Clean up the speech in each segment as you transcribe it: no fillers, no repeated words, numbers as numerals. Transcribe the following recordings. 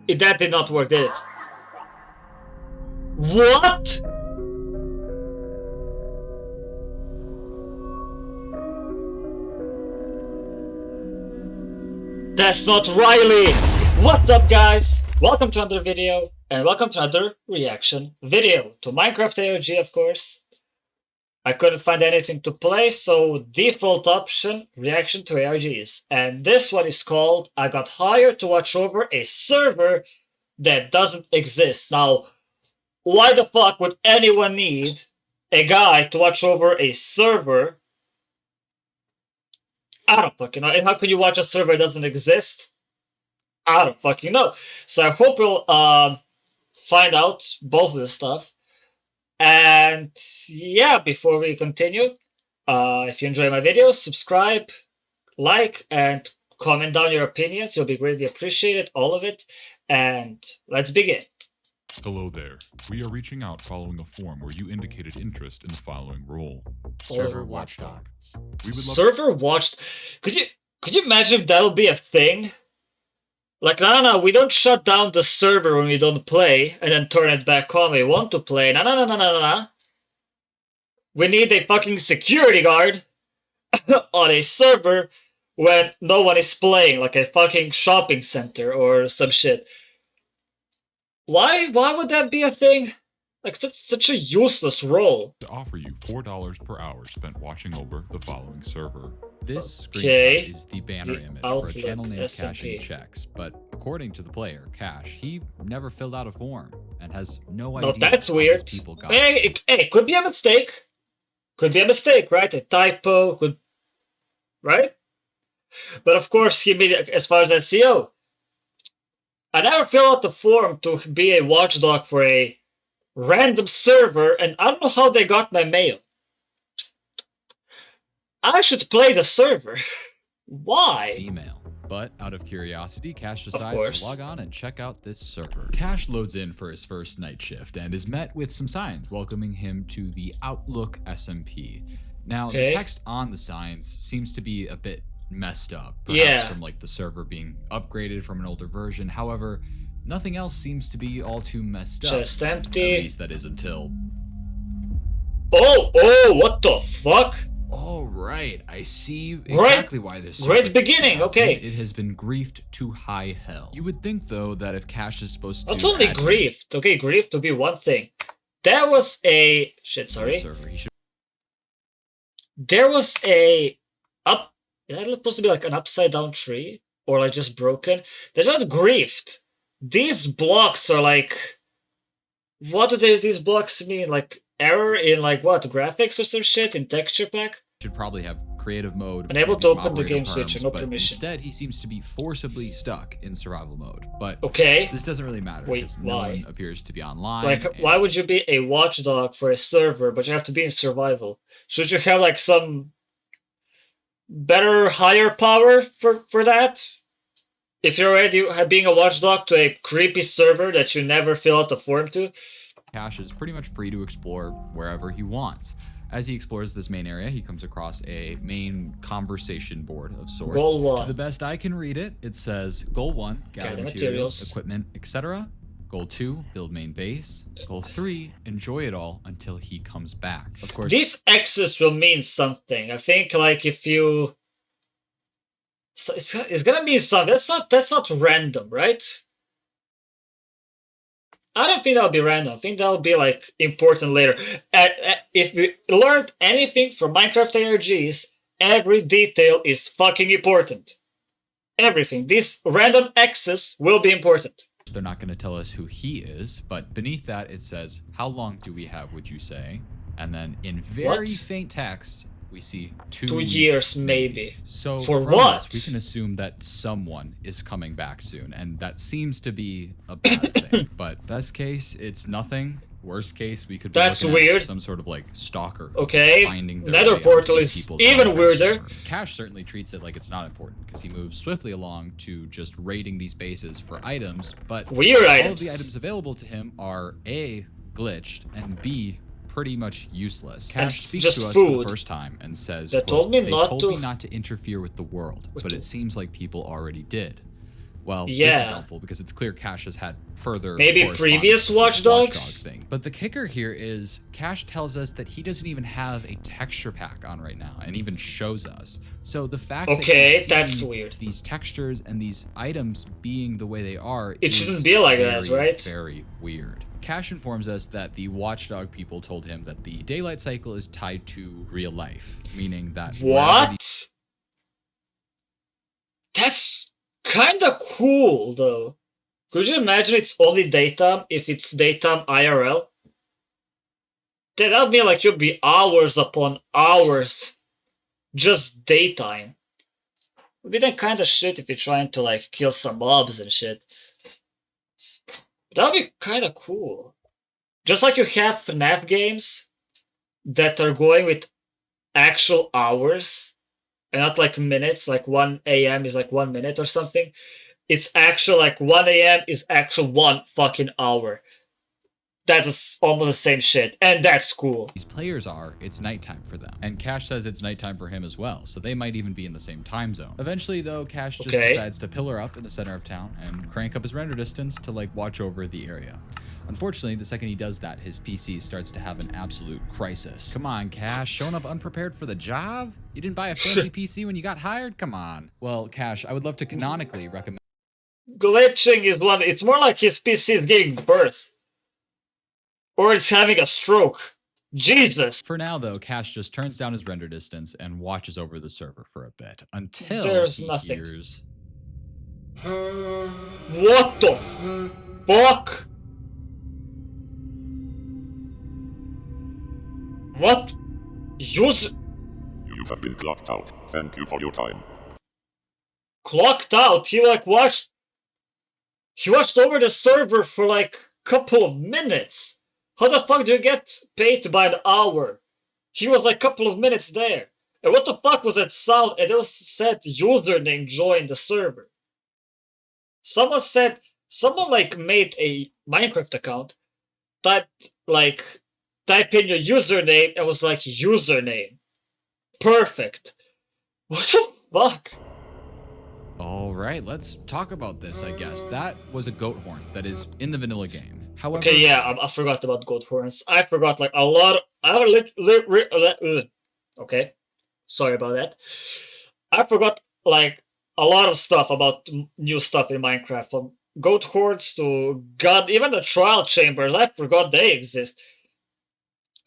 That did not work, did it? What? That's not Riley! What's up, guys? Welcome to another video, and welcome to another reaction video to Minecraft AOG, of course. I couldn't find anything to play, so default option, reaction to ARGs. And this one is called I Got Hired to Watch Over a Server That Doesn't Exist. Now, why the fuck would anyone need a guy to watch over a server? I don't fucking know. And how can you watch a server that doesn't exist? I don't fucking know. So I hope you'll find out both of this stuff. And yeah, before we continue, if you enjoy my videos, subscribe, like, and comment down your opinions. You'll be greatly appreciated, all of it. And let's begin. Hello there. We are reaching out following a form where you indicated interest in the following role. Server watchdog. We would love Server watched. Could you imagine if that would be a thing? Like, no, we don't shut down the server when we don't play and then turn it back on when we want to play. No. We need a fucking security guard on a server when no one is playing, like a fucking shopping center or some shit. Why would that be a thing? Like, such a useless role. to offer you $4 per hour spent watching over the following server. This Okay. screenshot is the banner The image for a Outlook channel named SMP. Cashing Checks, but according to the player, Cash, he never filled out a form and has no idea. No, that's how weird. these people got Hey, it could be a mistake. Could be a mistake, right? A typo, could... Right? But of course, he made it as far as SEO. I never fill out the form to be a watchdog for a random server, and I don't know how they got my mail. I should play the server. Why? email. But out of curiosity, Cash course. decides to log on and check out this server. Cash loads in for his first night shift and is met with some signs welcoming him to the Outlook SMP. Now, the Okay. text on the signs seems to be a bit messed up, perhaps Yeah. from like the server being upgraded from an older version. However, nothing else seems to be all too messed up. Just At empty. least that is until... Oh, what the fuck? All right, I see exactly why this server Great is beginning, down. okay. It has been griefed to high hell. You would think, though, that if Cash is supposed to Not only add griefed. Okay, griefed would be one thing. There was a... Shit, to the sorry. server, he should There was a... Is that supposed to be like an upside down tree? Or like just broken? There's not griefed. These blocks are like... What do these blocks mean? Like error in like what? Graphics or some shit? In texture pack? probably have creative mode. Unable maybe to some open the operator game switcher, perms, no but permission. Instead, he seems to be forcibly stuck in survival mode. But Okay. this doesn't really matter Wait, because no why? one appears to be online. Like, and why would you be a watchdog for a server, but you have to be in survival? Should you have like some better, higher power for that? If you're already being a watchdog to a creepy server that you never fill out the form to? Cash is pretty much free to explore wherever he wants. As he explores this main area, he comes across a main conversation board of sorts. Goal 1. To the best I can read it, it says Goal 1, gather materials, equipment, etc. Goal 2, build main base. Goal 3, enjoy it all until he comes back. Of course, These X's will mean something. I think like if you... So it's gonna mean something. That's not random, right? I don't think that'll be random. I think that'll be like important later. If we learned anything from Minecraft ARGs, every detail is fucking important. Everything. These random X's will be important. they're not going to tell us who he is, but beneath that it says, how long do we have, would you say? And then in very What? faint text, we see 2 2 weeks, years, maybe. So For from what? this, we can assume that someone is coming back soon, and that seems to be a bad thing. But best case, it's nothing. Worst case, we could be That's looking at weird. some sort of like stalker. Okay, Finding their Nether way onto portal these is people's even Minecraft weirder. server. Cash certainly treats it like it's not important because he moves swiftly along to just raiding these bases for items, but Weird all items. of the items available to him are A, glitched, and B, pretty much useless. Cash speaks just to us for food. the first time and says, They quote, told me "They not told to-" me not to interfere with the world, but it seems like people already did. Well, this Yeah. is helpful because it's clear Cash has had further Maybe correspondence previous with this Watchdogs? Watchdog thing. But the kicker here is Cash tells us that he doesn't even have a texture pack on right now, and even shows us. So the fact that he's that's seeing weird. these textures and these items being the way they are, It is shouldn't be like that, very, right? Very weird. Cash informs us that the Watchdog people told him that the daylight cycle is tied to real life, meaning that wherever What? That's kinda cool, though. Could you imagine it's only daytime if it's daytime IRL? That'd be like you'd be hours upon hours just daytime. Would be that kind of shit if you're trying to like kill some mobs and shit. That'd be kind of cool. Just like you have FNAF games that are going with actual hours and not like minutes, like 1 a.m. is like 1 minute or something. It's actual like 1 a.m. is actual 1 fucking hour. That's almost the same shit, and that's cool. these players are, it's nighttime for them. And Cash says it's nighttime for him as well, so they might even be in the same time zone. Eventually, though, Cash just decides to pillar up in the center of town and crank up his render distance to like watch over the area. Unfortunately, the second he does that, his PC starts to have an absolute crisis. Come on, Cash, showing up unprepared for the job? You didn't buy a fancy PC when you got hired? Come on. Well, Cash, I would love to canonically recommend... Glitching is one, it's more like his PC is giving birth. Or it's having a stroke. Jesus! For now, though, Cash just turns down his render distance and watches over the server for a bit, until There's he nothing. hears... What the fuck? What? User... You have been clocked out. Thank you for your time. Clocked out? He like watched... He watched over the server for like a couple of minutes. How the fuck do you get paid by the hour? He was like a couple of minutes there. And what the fuck was that sound? And it was said username joined the server. Someone said, someone like made a Minecraft account, type in your username and was like username. Perfect. What the fuck? All right, let's talk about this, I guess. That was a goat horn that is in the vanilla game. However, Okay, yeah, I forgot about goat horns. I forgot like a lot. Okay, sorry about that. I forgot like a lot of stuff about new stuff in Minecraft, from goat horns to god, even the trial chambers. I forgot they exist.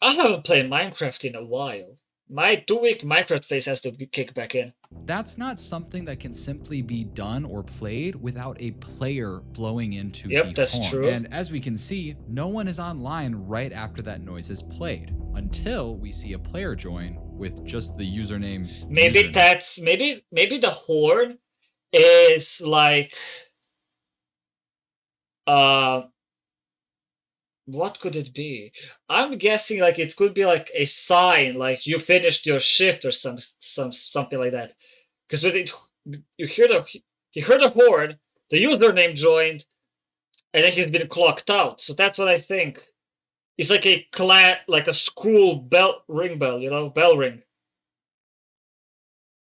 I haven't played Minecraft in a while. My 2-week Minecraft phase has to kick back in. that's not something that can simply be done or played without a player blowing into Yep, the that's horn. true. And as we can see, no one is online right after that noise is played, until we see a player join with just the username. Maybe username. that's maybe the horn is like what could it be? I'm guessing like it could be like a sign, like you finished your shift or something like that. Because with it, you hear the horn, the username joined, and then he's been clocked out. So that's what I think. It's like a like a school bell ring, you know, bell ring.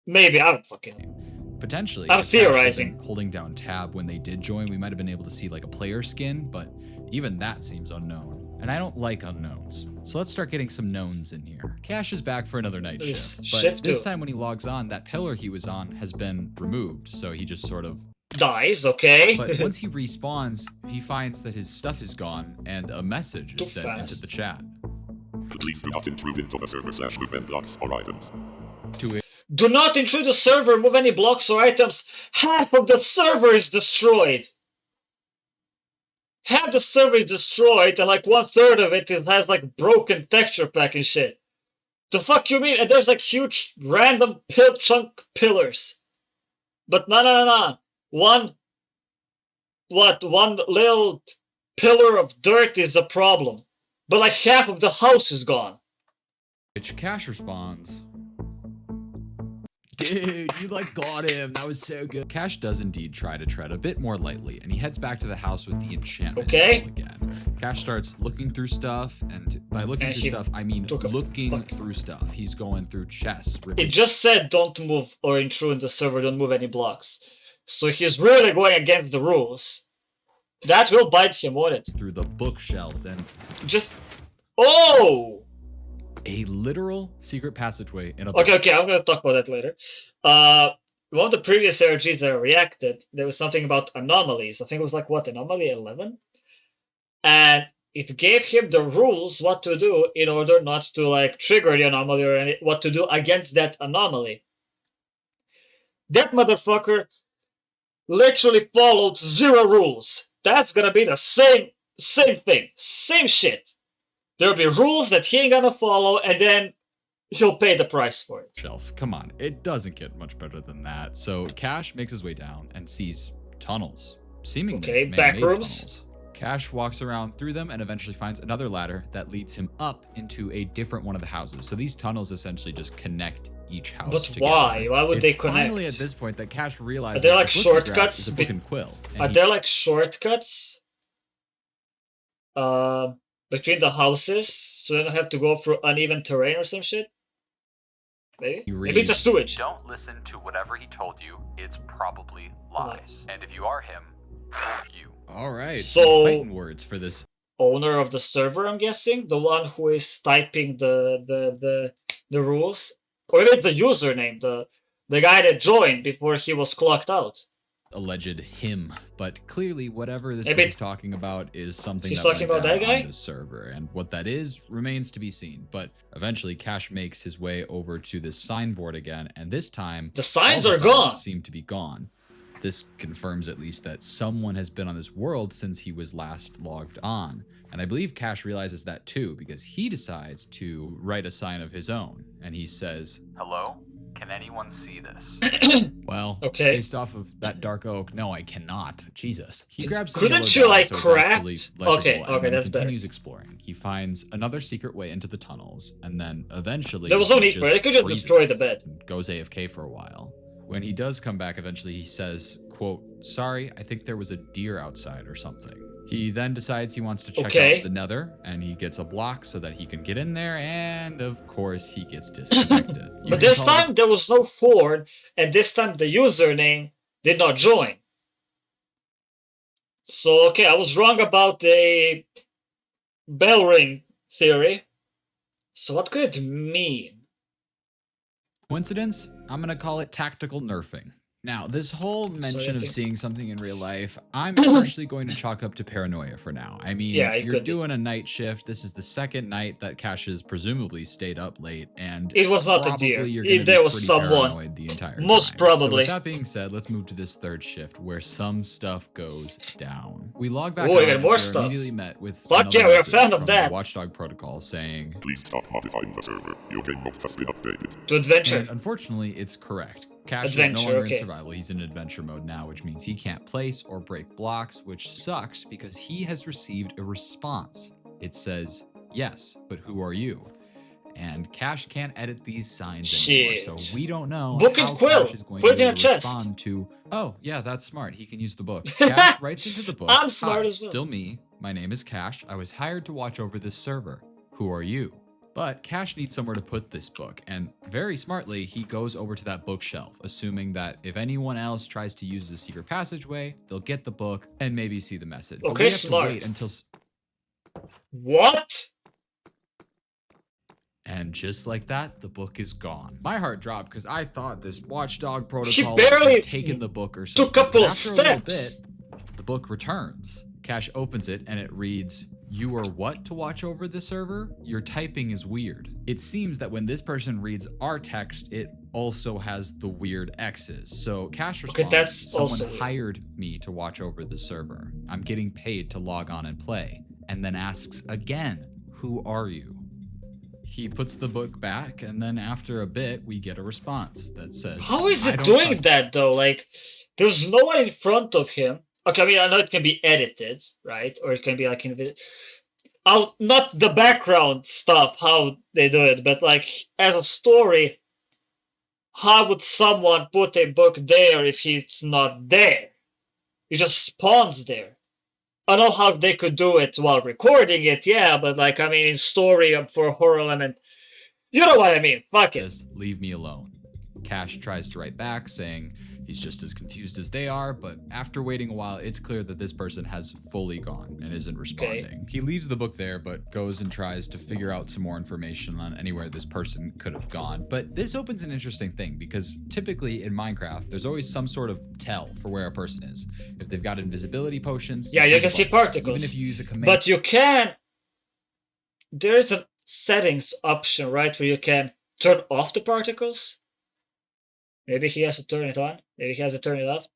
Maybe I don't fucking know. Potentially, I'm if Cash had theorizing. been holding down tab when they did join, we might have been able to see like a player skin, but even that seems unknown. And I don't like unknowns. So let's start getting some knowns in here. Cash is back for another night shift, but Shift this two. time when he logs on, that pillar he was on has been removed, so he just sort of... Dies, okay. But once he respawns, he finds that his stuff is gone and a message Too is sent into fast. the chat. Please do not intrude into the server/move blocks or items. To it, Do not intrude the server, move any blocks or items. Half of the server is destroyed. Half the server is destroyed, and like 1/3 of it has like broken texture pack and shit. The fuck you mean? And there's like huge random chunk pillars. But no. One little pillar of dirt is a problem. But like half of the house is gone. which Cash responds, "Dude, you like got him. That was so good." Cash does indeed try to tread a bit more lightly, and he heads back to the house with the enchantment Okay. table again. Cash starts looking through stuff, and by looking And through he stuff, I mean took a looking fuck. through stuff. He's going through chests, It ripping just said don't move or intrude the server, don't move any blocks. So he's really going against the rules. That will bite him, won't it? Through the bookshelves and Just... Oh! a literal secret passageway in a book. Okay, I'm gonna talk about that later. One of the previous RGs that I reacted, there was something about anomalies. I think it was like, what, anomaly 11? And it gave him the rules what to do in order not to like trigger the anomaly or what to do against that anomaly. That motherfucker literally followed 0 rules. That's gonna be the same thing, same shit. There'll be rules that he ain't gonna follow, and then he'll pay the price for it. Shelf. Come on, it doesn't get much better than that. So Cash makes his way down and sees tunnels, seemingly back man-made rooms. tunnels. Cash walks around through them and eventually finds another ladder that leads him up into a different one of the houses. So these tunnels essentially just connect each house But together. why? Why would It's they connect? finally at this point that Cash realizes Are there like the book he grabbed shortcuts? is a book and quill. And Are he- there like shortcuts between the houses so they don't have to go through uneven terrain or some shit? Maybe? You Maybe it's a read- sewage. Don't listen to whatever he told you. It's probably lies. And if you are him, fuck you. All right, So- some fighting words for this. Owner of the server, I'm guessing? The one who is typing the rules? Or maybe it's the username, the guy that joined before he was clocked out. Alleged him, but clearly whatever this Maybe book is talking about is something he's that talking went about that down guy? on this server, and what that is remains to be seen. But eventually, Cash makes his way over to this signboard again, and this time The signs all are the gone. Seem to be gone. This confirms at least that someone has been on this world since he was last logged on, and I believe Cash realizes that too because he decides to write a sign of his own, and he says, Hello? Can anyone see this? well, Okay. based off of that dark oak, no, I cannot. Jesus. He grabs some Couldn't yellow you, dye like, so it's craft? actually legible, Okay, and okay, then that's better. continues exploring. He finds another secret way into the tunnels, and then eventually There was no he need for it. They could just freezes destroy the bed. and goes AFK for a while. When he does come back, eventually he says, quote, sorry, I think there was a deer outside or something. He then decides he wants to check Okay. out the nether, and he gets a block so that he can get in there, and of course he gets disconnected. You But can this call the time there was no horde, and this time the username did not join. So, okay, I was wrong about the bell ring theory. So what could it mean? Coincidence? I'm gonna call it tactical nerfing. Now, this whole mention of think- seeing something in real life, I'm partially going to chalk up to paranoia for now. I mean, Yeah, it you're could be. doing a night shift. This is the second night that Cash has presumably stayed up late, and It was not a probably deer. you're gonna There be was pretty someone. paranoid the entire Most time. probably. So with that being said, let's move to this third shift where some stuff goes down. We log back Oh, on even and more we're stuff. immediately met with Fuck another yeah, we're a message fan of from that. the Watchdog protocol saying, Please stop modifying the server. Your game mode has been updated. To adventure. and unfortunately, it's correct. Cash is Adventure, no longer okay. in survival. He's in adventure mode now, which means he can't place or break blocks, which sucks because he has received a response. It says, yes, but who are you? And Cash can't edit these signs anymore, Shit. so we don't know Book how and quill. Cash is going Put to it in be a able to chest. respond to, oh, yeah, that's smart. He can use the book. Cash writes into the book, I'm smart "Hi, as well." Still me. My name is Cash. I was hired to watch over this server. Who are you? But Cash needs somewhere to put this book, and very smartly, he goes over to that bookshelf, assuming that if anyone else tries to use the secret passageway, they'll get the book and maybe see the message. But Okay, we have smart. to wait until... What? And just like that, the book is gone. My heart dropped because I thought this watchdog protocol barely had taken the book or something. took a couple But of after a little steps. bit, the book returns. Cash opens it and it reads, "You are what to watch over the server? Your typing is weird." It seems that when this person reads our text, it also has the weird X's. So Cash responds, that's someone also weird. hired me to watch over the server. I'm getting paid to log on and play. And then asks again, who are you? He puts the book back, and then after a bit, we get a response that says, How is "I it don't doing trust that though? Like, there's no one in front of him. Okay, I mean, I know it can be edited, right? Or it can be like out, not the background stuff, how they do it, but like as a story, how would someone put a book there if he's not there? It just spawns there. I know how they could do it while recording it, yeah, but like, I mean, in story for a horror element, you know what I mean? Fuck it. this, leave me alone." Cash tries to write back saying, He's just as confused as they are, but after waiting a while, it's clear that this person has fully gone and isn't responding. Okay. He leaves the book there, but goes and tries to figure out some more information on anywhere this person could have gone. But this opens an interesting thing, because typically in Minecraft, there's always some sort of tell for where a person is. If they've got invisibility potions, Yeah, you can the see bubbles. particles. Even if you use a command. But you can... There's a settings option, right, where you can turn off the particles? Maybe he has to turn it on. Maybe he has to turn it off.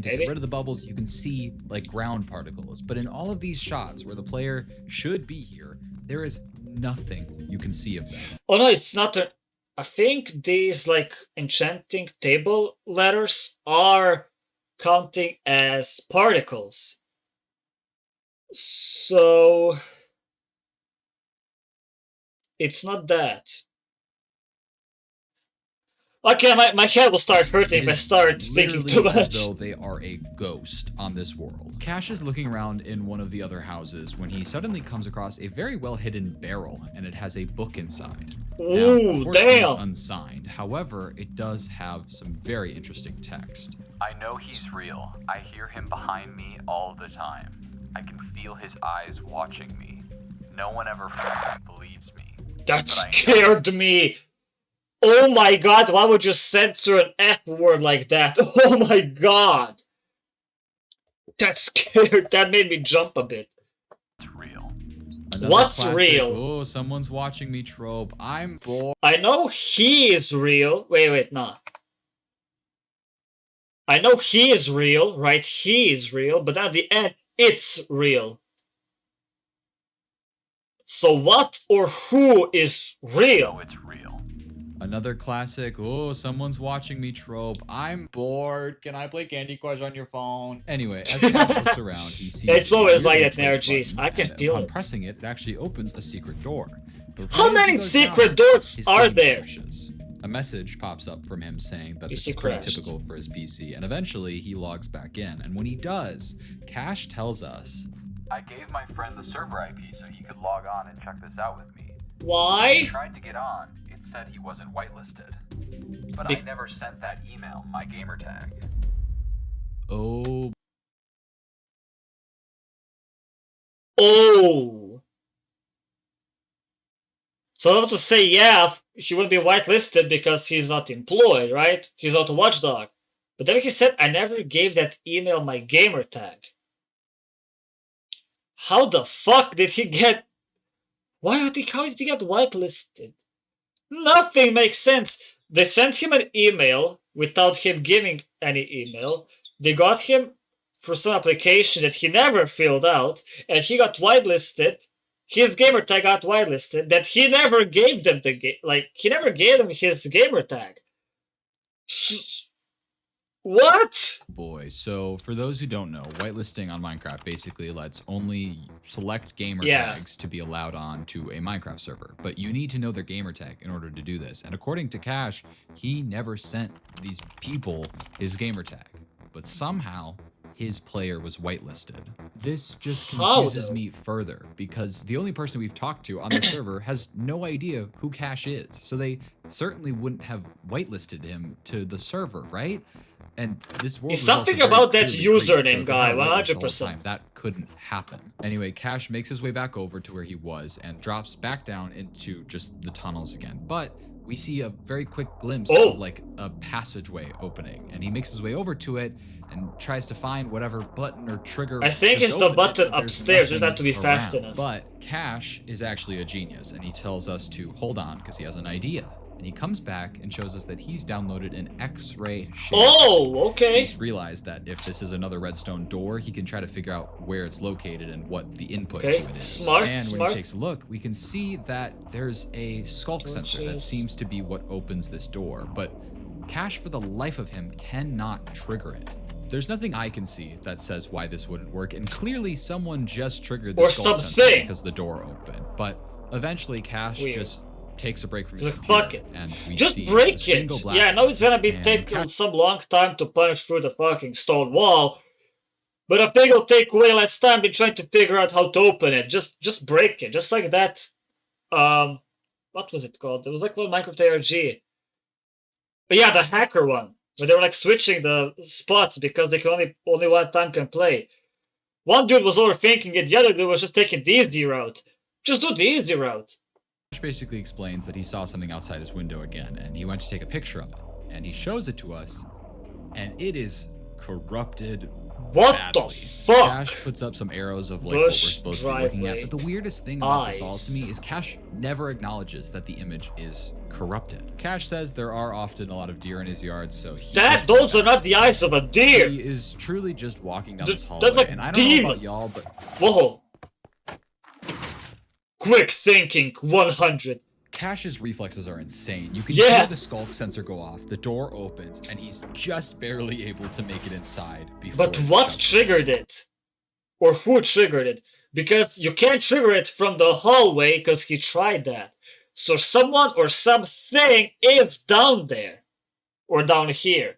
To get rid of the bubbles, you can see like ground particles. But in all of these shots where the player should be here, there is nothing you can see of them. Oh no, it's not. I think these like enchanting table letters are counting as particles. So it's not that. Okay, my head will start hurting if I start thinking too much. As though they are a ghost on this world. Cash is looking around in one of the other houses when he suddenly comes across a very well hidden barrel, and it has a book inside. Ooh, now, damn! It's unsigned. However, it does have some very interesting text. I know he's real. I hear him behind me all the time. I can feel his eyes watching me. No one ever believes me. That scared me! Oh my god, why would you censor an F word like that? Oh my god! That scared, that made me jump a bit. It's real. Another What's classic, real? Oh, someone's watching me trope. I'm bored. I know he is real. Wait, no. I know he is real, right? He is real, but at the end, it's real. So what or who is real? No, it's real. Another classic, oh, someone's watching me trope. I'm bored. Can I play Candy Crush on your phone? Anyway, as Cash looks around, he sees... It's always like that in weirdly RGs. placed I can button, feel and it. upon pressing it, it actually opens a secret door. But How right as he many goes secret down, doors his are game there? crashes. A message pops up from him saying that this PC is pretty crashed. typical for his PC, and eventually he logs back in. And when he does, Cash tells us... I gave my friend the server IP so he could log on and check this out with me. When Why? he tried to get on, it said he wasn't whitelisted. But I never sent that email, my gamer tag. Oh... Oh. So I want to say, yeah, he will be whitelisted because he's not employed, right? He's not a watchdog. But then he said, I never gave that email my gamer tag. How the fuck did he get... how did he get whitelisted? Nothing makes sense. They sent him an email without him giving any email. They got him for some application that he never filled out, and he got whitelisted. His gamer tag got whitelisted. That he never gave them he never gave them his gamer tag. What? Boy, so for those who don't know, whitelisting on Minecraft basically lets only select gamer tags to be allowed on to a Minecraft server. But you need to know their gamer tag in order to do this. And according to Cash, he never sent these people his gamer tag. But somehow, his player was whitelisted. This just confuses me further, because the only person we've talked to on the server has no idea who Cash is. So they certainly wouldn't have whitelisted him to the server, right? And this world It's something about that username guy, 100%. That couldn't happen. Anyway, Cash makes his way back over to where he was and drops back down into just the tunnels again. But we see a very quick glimpse of like a passageway opening, and he makes his way over to it and tries to find whatever button or trigger. I think it's the button upstairs, just have to be fast enough. But Cash is actually a genius, and he tells us to hold on because he has an idea. And he comes back and shows us that he's downloaded an X-ray shader. Oh, okay. He's realized that if this is another redstone door, he can try to figure out where it's located and what the input to it is. Smart, and smart. when he takes a look, we can see that there's a skulk sensor that seems to be what opens this door. But Cash, for the life of him, cannot trigger it. There's nothing I can see that says why this wouldn't work, and clearly someone just triggered the skulk sensor because the door opened. But eventually, Cash just takes a break from his computer, fuck it. And we just see break it. Yeah, I know it's gonna be taking some long time to punch through the fucking stone wall, but I think it'll take way less time than trying to figure out how to open it. Just break it, just like that. What was it called? It was like one Minecraft ARG. But yeah, the hacker one. But they were like switching the spots because they can only one time can play. One dude was overthinking it, the other dude was just taking the easy route. Just do the easy route. Cash basically explains that he saw something outside his window again, and he went to take a picture of it. And he shows it to us, and it is corrupted. What badly. the fuck? Cash puts up some arrows of like what we're Bush supposed to be looking at, driveway. but the weirdest thing about this all Eyes. to me is Cash never acknowledges that the image is corrupted. Cash says there are often a lot of deer in his yard, so Those are not the eyes of a deer. He is truly just walking down this That's hallway, like and I don't know demon. about y'all, but Whoa. Quick thinking, 100. Cash's reflexes are insane. You can Yeah. hear the skulk sensor go off, the door opens, and he's just barely able to make it inside before But it what shuts triggered it? Or who triggered it? Because you can't trigger it from the hallway because he tried that. So someone or something is down there. Or down here.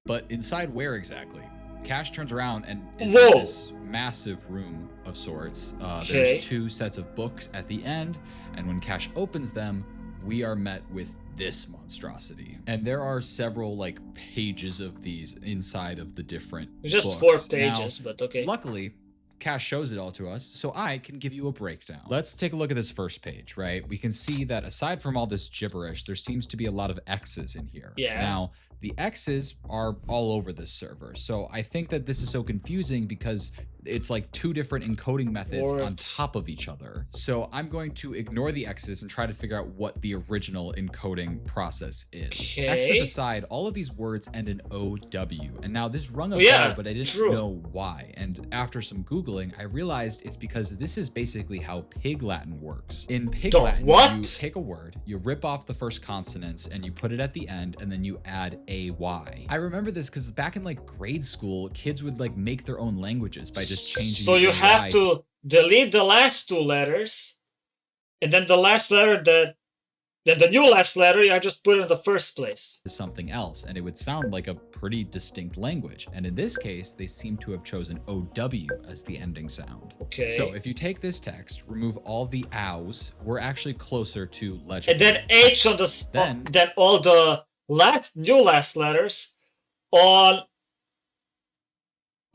But inside where exactly? Cash turns around and is Whoa. in this massive room of sorts. Okay. There's two sets of books at the end, and when Cash opens them, we are met with this monstrosity. And there are several like pages of these inside of the different Just books. 4 pages, but okay. Luckily, Cash shows it all to us, so I can give you a breakdown. Let's take a look at this first page, right? We can see that aside from all this gibberish, there seems to be a lot of X's in here. Yeah. Now, the X's are all over this server, so I think that this is so confusing because it's like 2 different encoding methods on What? top of each other. So I'm going to ignore the X's and try to figure out what the original encoding process is. Okay. X's aside, all of these words end in OW, and now this rung a Oh, yeah, bell, but I didn't true. know why. And after some Googling, I realized it's because this is basically how Pig Latin works. In Pig The Latin, what? you take a word, you rip off the first consonants, and you put it at the end, and then you add AY. I remember this because back in like grade school, kids would like make their own languages by just changing So the you AY have to delete the last 2 letters, and then the last letter then the new last letter, I just put it in the first place. to something else, and it would sound like a pretty distinct language. And in this case, they seem to have chosen OW as the ending sound. Okay. So if you take this text, remove all the ows, we're actually closer to legible. And then H on the Then- then all the new last letters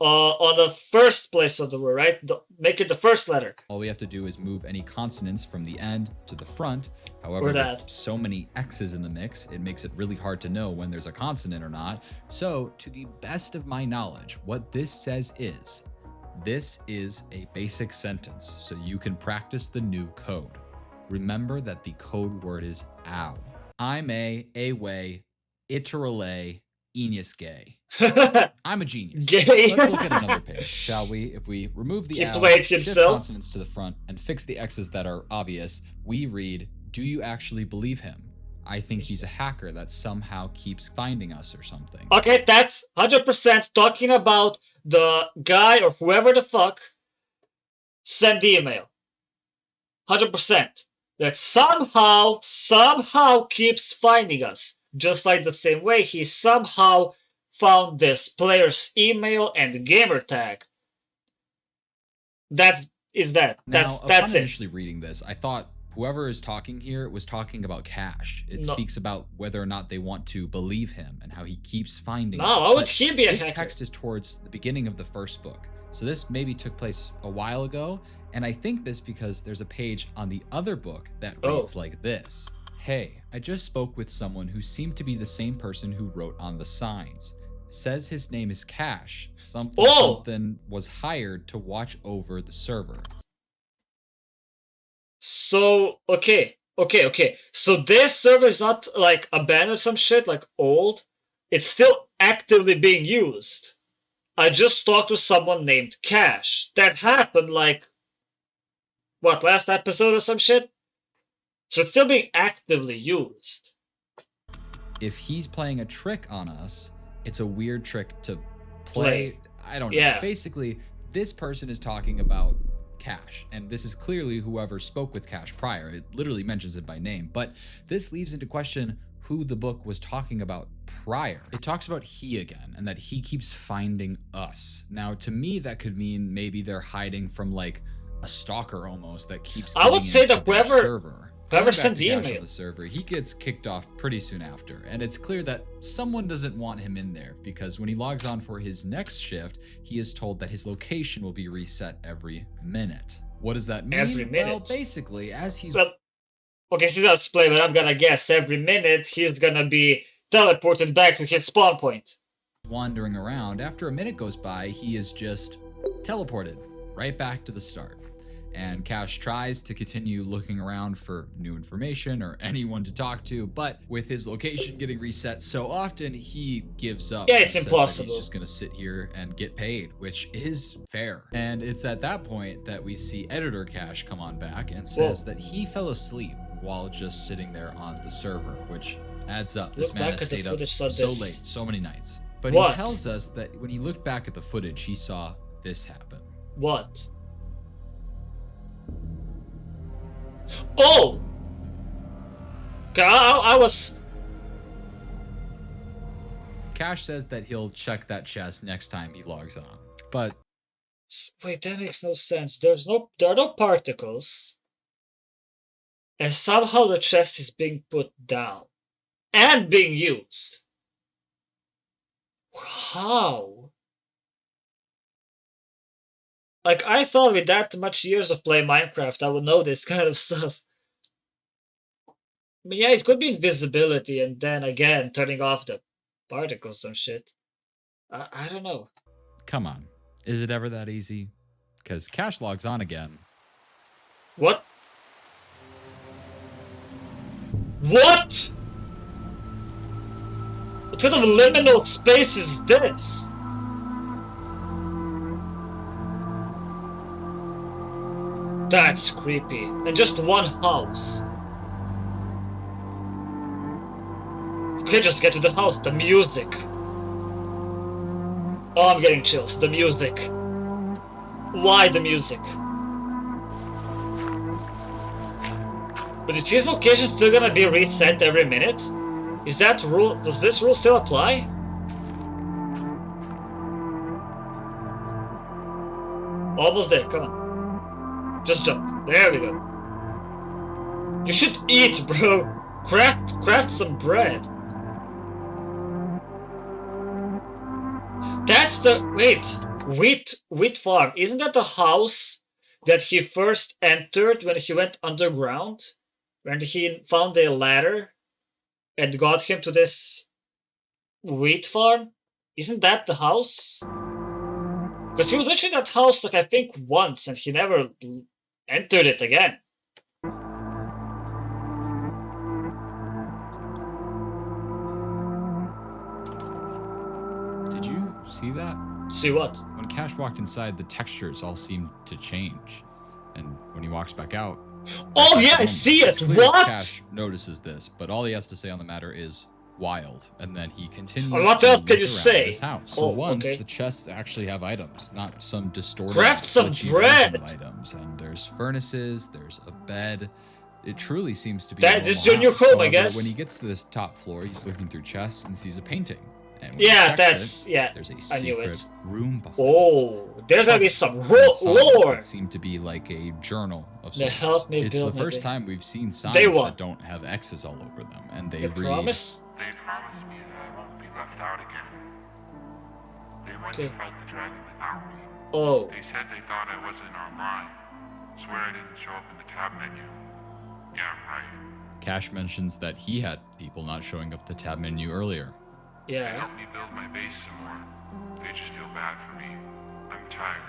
on the first place of the word, right? Make it the first letter. All we have to do is move any consonants from the end to the front. However, Or with that. so many X's in the mix, it makes it really hard to know when there's a consonant or not. So, to the best of my knowledge, what this says is, this is a basic sentence, so you can practice the new code. Remember that the code word is ow. I'm a way, iterale, Enius gay. I'm a genius. Gay. Let's look at another page, shall we? If we remove the He L, played shift himself. consonants to the front, and fix the X's that are obvious, we read, do you actually believe him? I think he's a hacker that somehow keeps finding us or something. Okay, that's 100% talking about the guy or whoever the fuck sent the email. 100%. That somehow keeps finding us. Just like the same way he somehow found this player's email and gamer tag. That's Now, that's upon it. initially reading this, I thought whoever is talking here was talking about Cash. It No. speaks about whether or not they want to believe him and how he keeps finding No, us. how would But he be a this hacker? text is towards the beginning of the first book. So this maybe took place a while ago, and I think this because there's a page on the other book that Oh. reads like this. Hey, I just spoke with someone who seemed to be the same person who wrote on the signs. Says his name is Cash. Something was hired to watch over the server. So okay. So this server is not like abandoned, some shit like old. It's still actively being used. I just talked to someone named Cash. That happened like last episode or some shit. So it's still being actively used. If he's playing a trick on us, it's a weird trick to play. I don't know. Yeah. Basically, this person is talking about Cash, and this is clearly whoever spoke with Cash prior. It literally mentions it by name, but this leaves into question who the book was talking about prior. It talks about he again, and that he keeps finding us. Now, to me, that could mean maybe they're hiding from like a stalker almost that keeps. I would getting say into that their whoever- server. Whoever Going back sent to the Cash email. on the server, he gets kicked off pretty soon after, and it's clear that someone doesn't want him in there because when he logs on for his next shift, he is told that his location will be reset every minute. What does that mean? Every minute? Well, basically, as he's Well, okay, since that's play, but I'm gonna guess every minute he's gonna be teleported back to his spawn point. wandering around, after a minute goes by, he is just teleported right back to the start. And Cash tries to continue looking around for new information or anyone to talk to, but with his location getting reset so often, he gives up. Yeah, and it's says that impossible. He's just gonna sit here and get paid, which is fair. And it's at that point that we see Editor Cash come on back and says that he fell asleep while just sitting there on the server, which adds up. This Look man back has at the stayed up footage, saw so this. late, so many nights. But What? he tells us that when he looked back at the footage, he saw this happen. What? Oh! Okay, I was... Cash says that he'll check that chest next time he logs on. But Wait, that makes no sense. There are no particles. And somehow the chest is being put down. And being used. How? Like, I thought with that much years of playing Minecraft, I would know this kind of stuff. But yeah, it could be invisibility and then again turning off the particles and shit. I don't know. come on, is it ever that easy? Because Cash logs on again. What? What? What kind of liminal space is this? That's creepy. And just one house. You can't just get to the house. The music. Oh, I'm getting chills. The music. Why the music? But is his location still gonna be reset every minute? Is that rule? Does this rule still apply? Almost there, come on. Just jump. There we go. You should eat, bro. Craft some bread. That's the wheat farm. Isn't that the house that he first entered when he went underground? When he found a ladder and got him to this wheat farm? Isn't that the house? Because he was literally in that house, like, I think once, and he never entered it again. Did you see that? See what? When Cash walked inside, the textures all seemed to change. And when he walks back out... Oh yeah, I see it! It's clear What? Cash notices this, but all he has to say on the matter is wild. And then he continues What to else can look you around say? his house. Oh, For once, okay. the chests actually have items, not some distorted Craft some glitchy bread! version of items. And there's furnaces, there's a bed. It truly seems to be That a is normal your new house. home, I However, guess. When he gets to this top floor, he's looking through chests and sees a painting. And when Yeah, he checks that's... it, yeah, there's a I knew secret it. room behind it. Oh, there's gonna be some And signs lore! that seem to be like a journal of They sorts. help me It's the build my first day. time we've seen signs Day one. that don't have X's all over them, and they They read. promise? They promised me that I won't be left out again. They went Okay. to fight the dragon without me. Oh. They said they thought I wasn't online. Swear I didn't show up in the tab menu. Yeah, right. Cash mentions that he had people not showing up the tab menu earlier. They Yeah. helped me build my base some more. They just feel bad for me. I'm tired.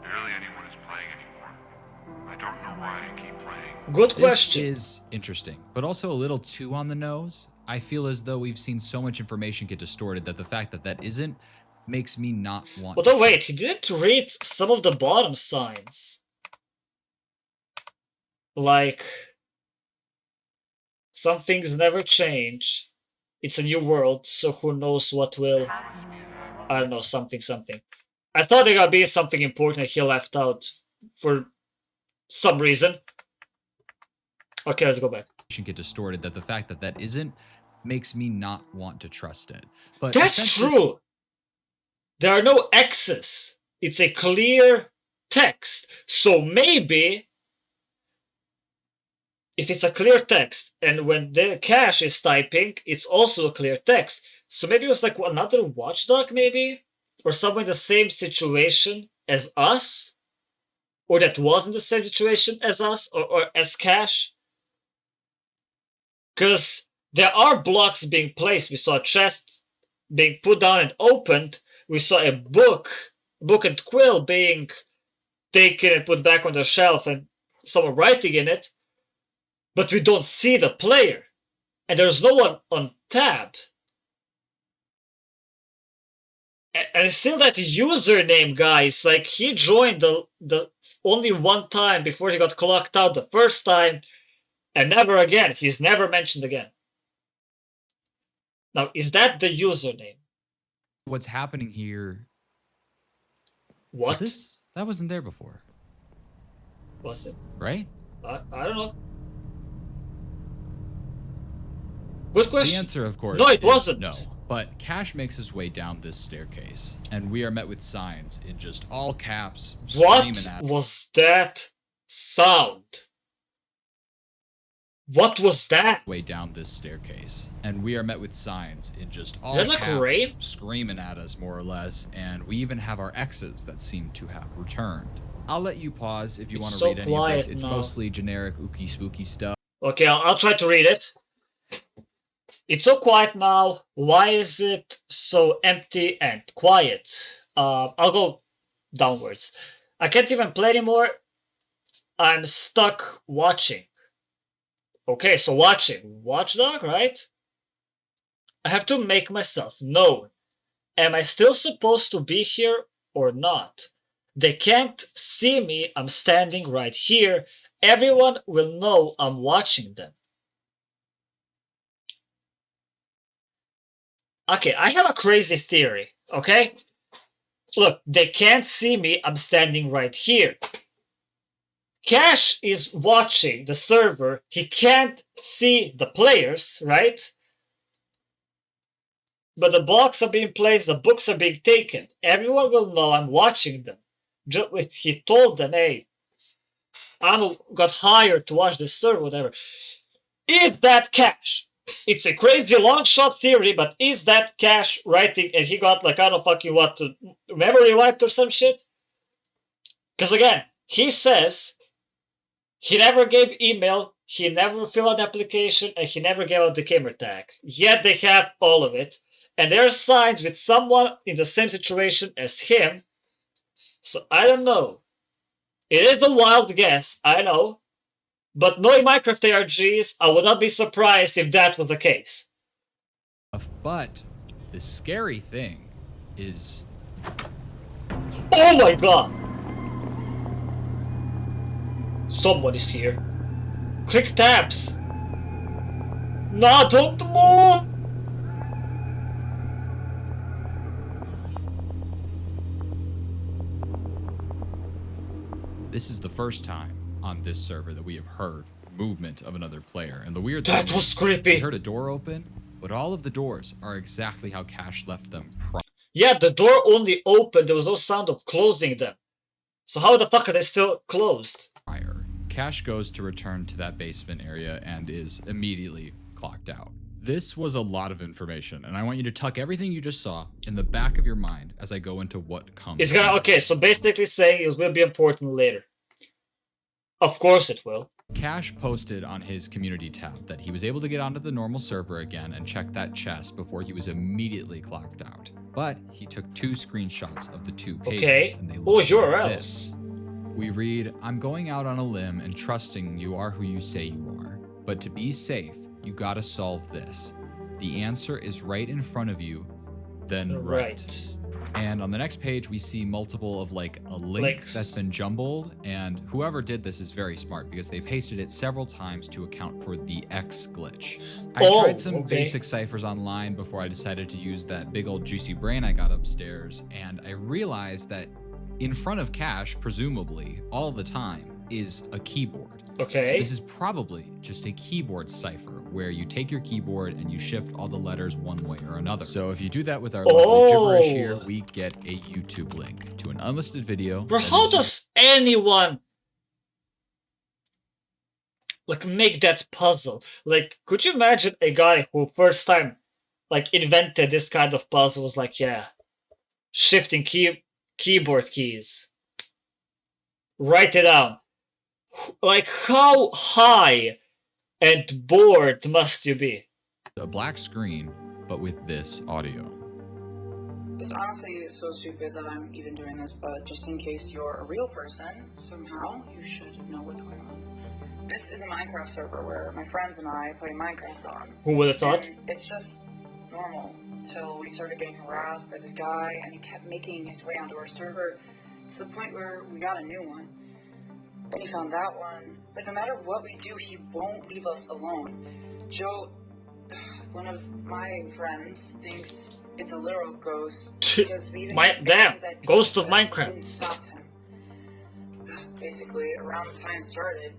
Barely anyone is playing anymore. I don't know why I keep playing. Good This question. is interesting, but also a little too on the nose. I feel as though we've seen so much information get distorted that the fact that that isn't makes me not want But to oh wait, he didn't read some of the bottom signs. Like... Some things never change. It's a new world, so who knows what will... Promise me that I won't. I don't know, something. I thought there gonna be something important he left out for some reason. Okay, let's go back. get distorted that the fact that that isn't makes me not want to trust it. But That's essentially- true! There are no X's. It's a clear text. So maybe if it's a clear text, and when the Cash is typing, it's also a clear text. So maybe it was like another watchdog, maybe? Or someone in the same situation as us? Or that was in the same situation as us, or as Cash? Because there are blocks being placed. We saw a chest being put down and opened. We saw a book and quill being taken and put back on the shelf and someone writing in it. But we don't see the player. And there's no one on tab. And still that username, guys, like he joined the only one time before he got clocked out the first time, and never again. He's never mentioned again. Now, is that the username? What's happening here? What? Was this? That wasn't there before. Was it? Right? I don't know. Good question. The answer, of course, No, it is wasn't. No. But Cash makes his way down this staircase, and we are met with signs in just all caps. What screaming at was that sound? What was that? way down this staircase, and we are met with signs in just all Is that like caps, rain? screaming at us more or less, and we even have our X's that seem to have returned. I'll let you pause if you It's want to so read any of this. quiet It's now. mostly generic ooky spooky stuff. Okay, I'll try to read it. It's so quiet now. Why is it so empty and quiet? I'll go downwards. I can't even play anymore. I'm stuck watching. Okay, so watching. Watchdog, right? I have to make myself known. Am I still supposed to be here or not? They can't see me. I'm standing right here. Everyone will know I'm watching them. Okay, I have a crazy theory, okay? Look, they can't see me. I'm standing right here. Cash is watching the server. He can't see the players, right? But the blocks are being placed, the books are being taken. Everyone will know I'm watching them. He told them, hey, I got hired to watch this server, whatever. Is that Cash? It's a crazy long shot theory, but is that Cash writing and he got like, I don't fucking what, memory wiped or some shit? Because again, he says he never gave email, he never filled out the application, and he never gave out the gamer tag. Yet they have all of it. And there are signs with someone in the same situation as him. So I don't know. It is a wild guess, I know. But knowing Minecraft ARGs, I would not be surprised if that was the case. But the scary thing is... Oh my god! Someone is here. Click tabs! No, don't move! This is the first time on this server that we have heard movement of another player. And the weird That thing was is, creepy. we heard a door open, but all of the doors are exactly how Cash left them Yeah, the door only opened, there was no sound of closing them. So how the fuck are they still closed? prior. Cash goes to return to that basement area and is immediately clocked out. This was a lot of information, and I want you to tuck everything you just saw in the back of your mind as I go into what comes. It's gonna, okay, next. so basically saying it will be important later. Of course it will. Cash posted on his community tab that he was able to get onto the normal server again and check that chest before he was immediately clocked out. But he took 2 screenshots of the 2 pages, Okay. and they Oh, look you're like right. this. We read, I'm going out on a limb and trusting you are who you say you are. But to be safe, you gotta solve this. The answer is right in front of you, then right. And on the next page, we see multiple of like a link Links. that's been jumbled, and whoever did this is very smart because they pasted it several times to account for the X glitch. I Oh, tried some okay. basic ciphers online before I decided to use that big old juicy brain I got upstairs, and I realized that in front of Cash, presumably, all the time, is a keyboard. So Okay. this is probably just a keyboard cipher where you take your keyboard and you shift all the letters one way or another. So if you do that with our lovely gibberish here, we get a YouTube link to an unlisted video. Bro, that how is- does anyone... Like, make that puzzle. Like, could you imagine a guy who first time, like, invented this kind of puzzle was like, yeah, shifting keyboard keys. Write it down. Like, how high and bored must you be? A black screen, but with this audio. It's honestly so stupid that I'm even doing this, but just in case you're a real person, somehow you should know what's going on. This is a Minecraft server where my friends and I play Minecraft on. Who would have thought? And it's just normal until we started getting harassed by this guy, and he kept making his way onto our server to the point where we got a new one. Then he found that one. But no matter what we do, he won't leave us alone. Joe, one of my friends, thinks it's a literal ghost. Because we Damn, that ghost of Minecraft. didn't stop him. Basically, around the time it started,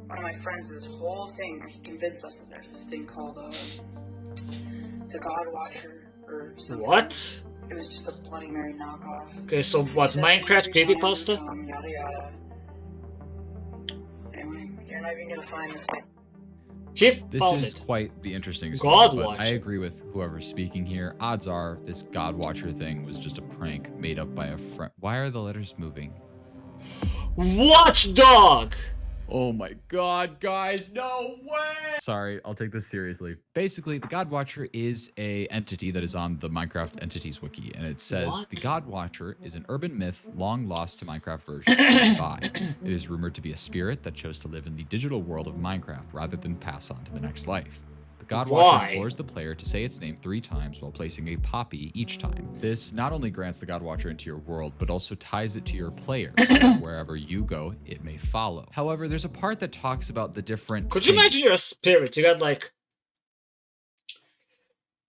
one of my friends did this whole thing where he convinced us that there's this thing called the godwatcher or something. What? It was just a Bloody Mary knockoff. Okay, so what, Minecraft creepypasta? Yada yada. Anyway, you're not even gonna find this thing. This Found is it. quite the interesting story, but Godwatcher. I agree with whoever's speaking here. Odds are this Godwatcher thing was just a prank made up by a friend. Why are the letters moving? Watchdog! Oh my god, guys, no way! Sorry, I'll take this seriously. Basically, the Godwatcher is a entity that is on the Minecraft Entities Wiki, and it says, What? the Godwatcher is an urban myth long lost to Minecraft version 25. It is rumored to be a spirit that chose to live in the digital world of Minecraft rather than pass on to the next life. The Godwatcher Why? implores the player to say its name 3 times while placing a poppy each time. This not only grants the Godwatcher into your world, but also ties it to your player, so that wherever you go, it may follow. However, there's a part that talks about the different Could you things- imagine you're a spirit? You got like...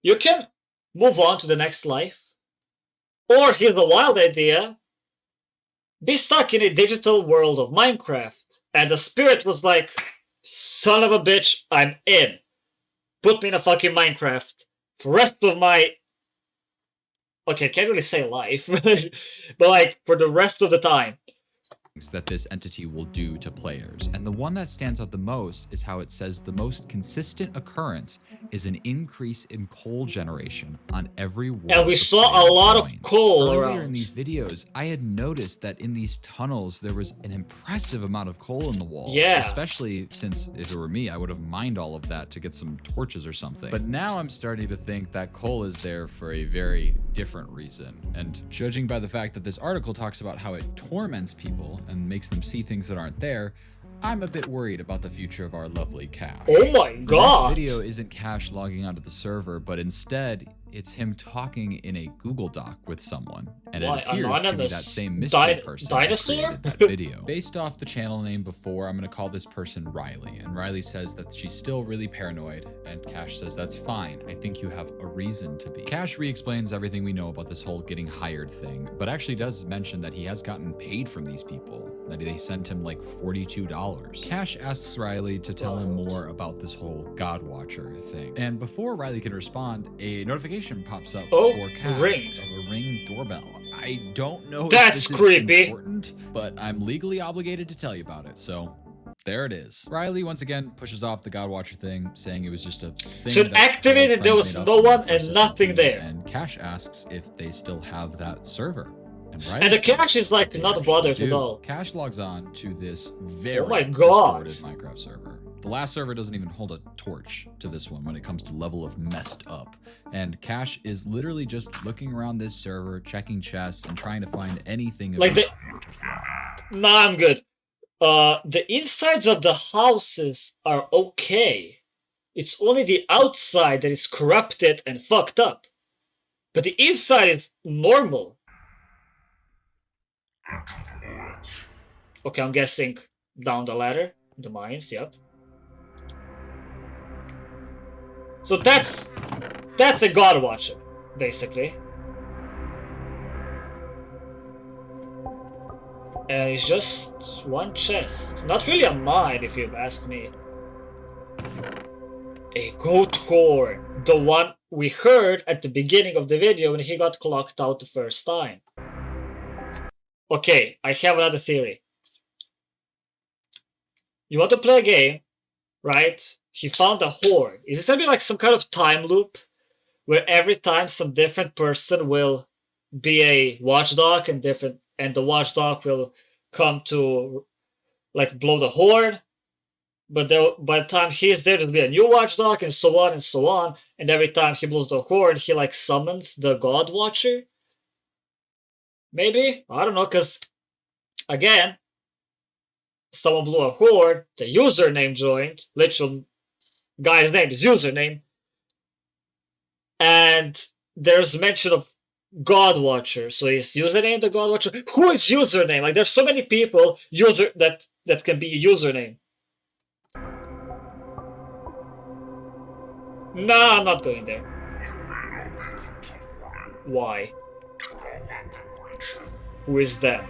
You can move on to the next life. Or, here's the wild idea, be stuck in a digital world of Minecraft. And the spirit was like, son of a bitch, I'm in. Put me in a fucking Minecraft for rest of my... Okay, can't really say life. But like, for the rest of the time. that this entity will do to players. And the one that stands out the most is how it says the most consistent occurrence is an increase in coal generation on every world. And we the saw player a lot of joins. coal Earlier around. in these videos, I had noticed that in these tunnels, there was an impressive amount of coal in the walls. Yeah. Especially since if it were me, I would have mined all of that to get some torches or something. But now I'm starting to think that coal is there for a very different reason. And judging by the fact that this article talks about how it torments people and makes them see things that aren't there, I'm a bit worried about the future of our lovely Cash. Oh my The god! next video isn't Cash logging onto the server, but instead it's him talking in a Google Doc with someone, and Why, it appears to be anonymous that same mystery person who dinosaur? created that video. Based off the channel name before, I'm gonna call this person Riley, and Riley says that she's still really paranoid, and Cash says that's fine. I think you have a reason to be. Cash re-explains everything we know about this whole getting hired thing, but actually does mention that he has gotten paid from these people, that they sent him like $42. Cash asks Riley to tell him more about this whole Godwatcher thing. And before Riley can respond, a notification pops up Oh, for Cash ring. of a Ring doorbell. I don't know That's if this creepy. is important, but I'm legally obligated to tell you about it, so there it is. Riley once again pushes off the Godwatcher thing, saying it was just a thing. Should that activate it, friends there was made up no in the one first and nothing SMP, there. And Cash asks if they still have that server. And Riley And the says Cash is like they not actually bothered at do. all. Cash logs on to this very Oh my God. distorted Minecraft server. The last server doesn't even hold a torch to this one when it comes to level of messed up. And Cash is literally just looking around this server, checking chests, and trying to find anything. Like about- the... Nah, I'm good. The insides of the houses are okay. It's only the outside that is corrupted and fucked up. But the inside is normal. Okay, I'm guessing down the ladder. The mines, yep. So that's a Godwatcher, basically. And it's just one chest. Not really a mine, if you've asked me. A goat horn. The one we heard at the beginning of the video when he got clocked out the first time. Okay, I have another theory. You want to play a game right? He found a horde. Is this gonna be like some kind of time loop where every time some different person will be a watchdog and the watchdog will come to like blow the horde? But by the time he's there, there'll be a new watchdog and so on and so on. And every time he blows the horde, he like summons the godwatcher. Maybe? I don't know, because again, someone blew a horde, the username joined, literal guy's name is username, and there's mention of godwatcher. So is username the godwatcher? Who is username? Like there's so many people that can be a username. No, I'm not going there. Why? Who is them?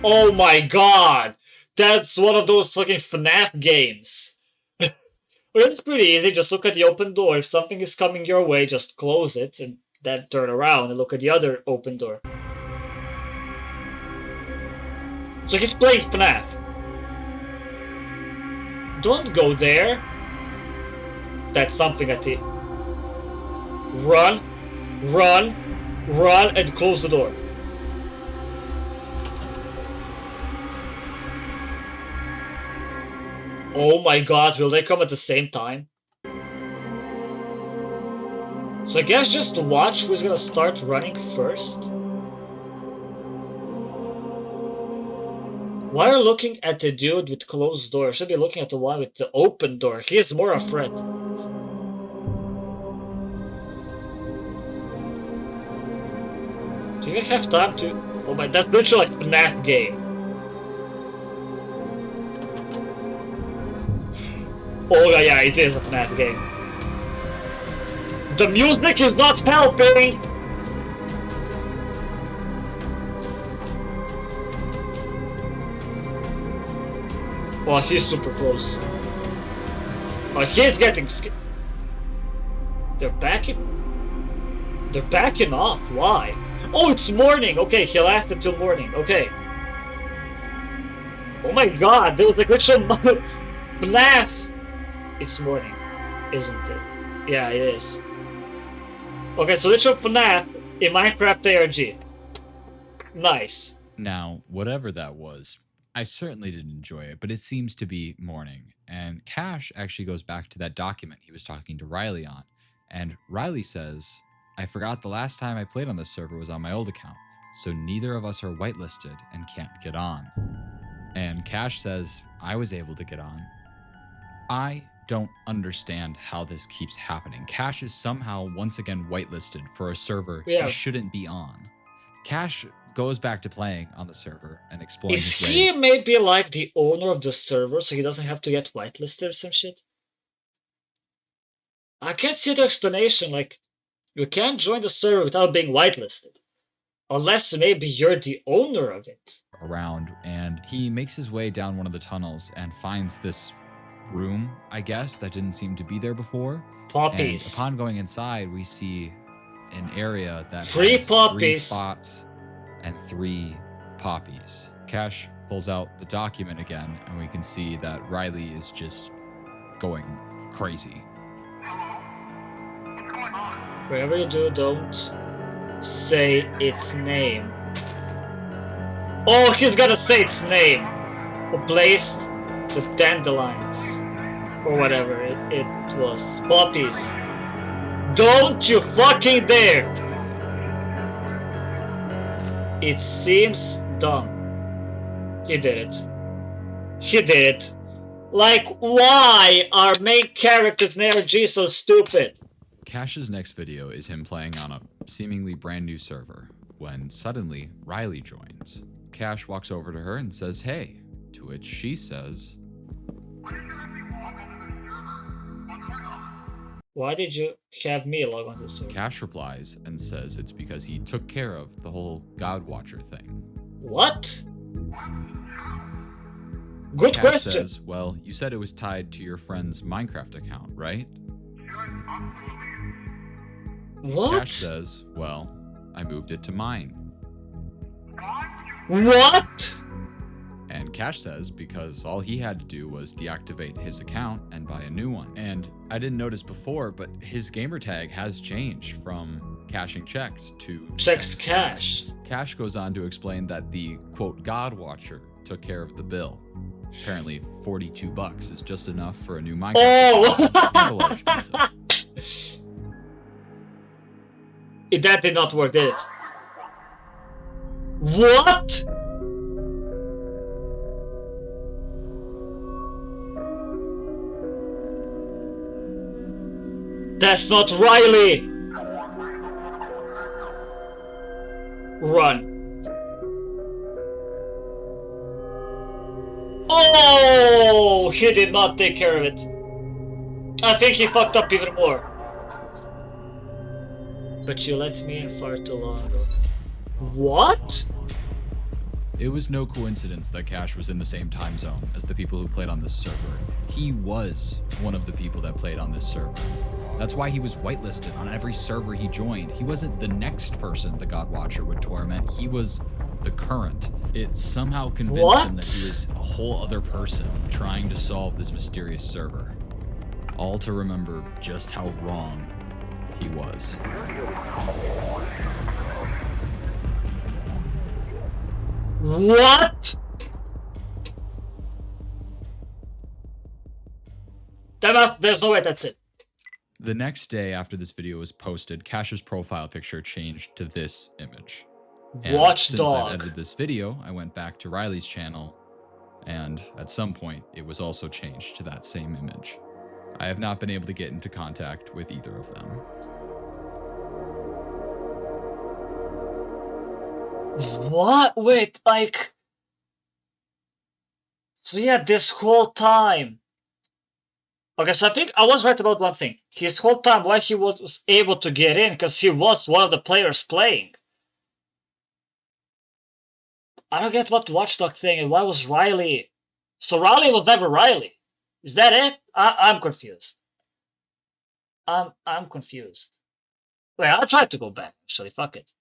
Oh my god! That's one of those fucking FNAF games. It's pretty easy, just look at the open door. If something is coming your way, just close it and then turn around and look at the other open door. So he's playing FNAF. Don't go there. That's something at the... Run, run, run, and close the door. Oh my god, will they come at the same time? So I guess just watch who's gonna start running first. Why are you looking at the dude with closed door? You should be looking at the one with the open door. He is more a threat. Do you have time to... Oh my, that's literally like a FNAF game. Oh yeah, it is a FNAF game. The music is not helping! Oh, he's super close. Oh, he's getting scared. They're backing off. Why? Oh, it's morning! Okay, he lasted till morning. Okay. Oh my god, there was like literal FNAF! It's morning, isn't it? Yeah, it is. Okay, so literal FNAF in Minecraft ARG. Nice. Now, whatever that was, I certainly didn't enjoy it, but it seems to be morning. And Cash actually goes back to that document he was talking to Riley on. And Riley says, I forgot the last time I played on this server was on my old account, so neither of us are whitelisted and can't get on. And Cash says, I was able to get on. I don't understand how this keeps happening. Cash is somehow once again whitelisted for a server he shouldn't be on. Cash goes back to playing on the server and exploring Is his he way. maybe like the owner of the server so he doesn't have to get whitelisted or some shit? I can't see the explanation, like, you can't join the server without being whitelisted. Unless maybe you're the owner of it. Around, and he makes his way down one of the tunnels and finds this room, I guess, that didn't seem to be there before. Poppies. And upon going inside, we see an area that Three has poppies. 3 spots and 3 poppies. Cash pulls out the document again, and we can see that Riley is just going crazy. Wherever you do, don't say its name. Oh, he's gonna say its name. Who placed the dandelions? Or whatever it was. Poppies. Don't you fucking dare! It seems dumb. He did it. He did it. Like, why are main characters in ARG so stupid? Cash's next video is him playing on a seemingly brand new server, when suddenly Riley joins. Cash walks over to her and says, hey, to which she says, why did you have me log onto the server? Cash replies and says it's because he took care of the whole godwatcher thing. What? Good Cash question. says, well, you said it was tied to your friend's Minecraft account, right? What? Cash says, well, I moved it to mine. What? And Cash says because all he had to do was deactivate his account and buy a new one. And I didn't notice before, but his gamertag has changed from cashing checks to checks cashed. Cash goes on to explain that the quote godwatcher took care of the bill. Apparently $42 is just enough for a new Minecraft. Oh! And a large pizza. That did not work, did it? What? That's not Riley! Run. Oh! He did not take care of it. I think he fucked up even more. But you let me in far too long ago. What? It was no coincidence that Cash was in the same time zone as the people who played on this server. He was one of the people that played on this server. That's why he was whitelisted on every server he joined. He wasn't the next person the Godwatcher would torment, he was the current. It somehow convinced him that he was a whole other person trying to solve this mysterious server. All to remember just how wrong he was. What? There's no way that's it. The next day after this video was posted, Cash's profile picture changed to this image. And since I edited this video, I went back to Riley's channel, and at some point, it was also changed to that same image. I have not been able to get into contact with either of them. What? Wait, like... So yeah, this whole time... Okay, so I think I was right about one thing. His whole time, why he was able to get in, because he was one of the players playing. I don't get what watchdog thing, and why was Riley... So Riley was never Riley. Is that it? I'm confused. I'm confused. Wait, I'll try to go back, actually, fuck it.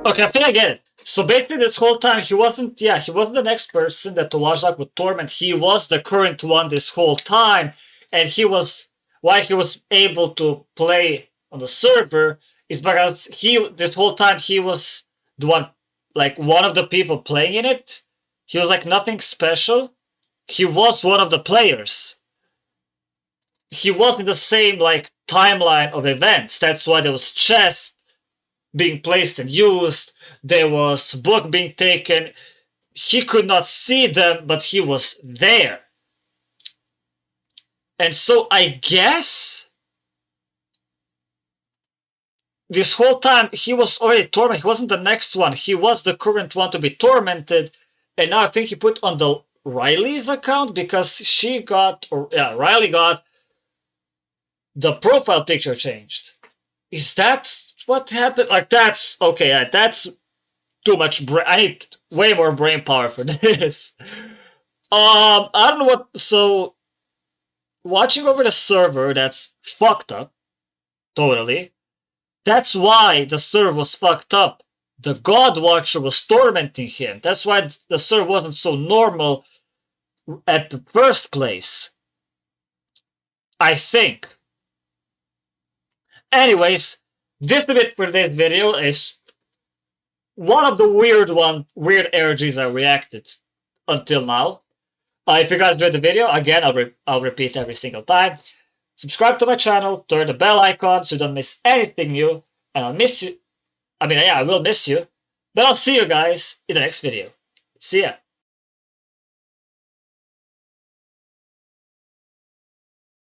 Okay, I think I get it. So basically this whole time he wasn't the next person that the watchdog would torment. He was the current one this whole time. And why he was able to play on the server is because this whole time he was the one, like one of the people playing in it. He was like nothing special. He was one of the players. He was in the same like timeline of events. That's why there was chest being placed and used. There was book being taken. He could not see them, but he was there. And so I guess this whole time he was already tormented. He wasn't the next one. He was the current one to be tormented. And now I think he put on the Riley's account because Riley got the profile picture changed. Is that what happened? Like that's okay. Yeah, that's too much brain. I need way more brain power for this. I don't know what. So watching over the server, that's fucked up. Totally. That's why the server was fucked up. The Godwatcher was tormenting him. That's why the server wasn't so normal at the first place. I think. Anyways, this is it for this video. Is one of the weird RGs I reacted until now. If you guys enjoyed the video, again, I'll repeat every single time. Subscribe to my channel, turn the bell icon so you don't miss anything new, and I'll miss you. I will miss you, but I'll see you guys in the next video. See ya.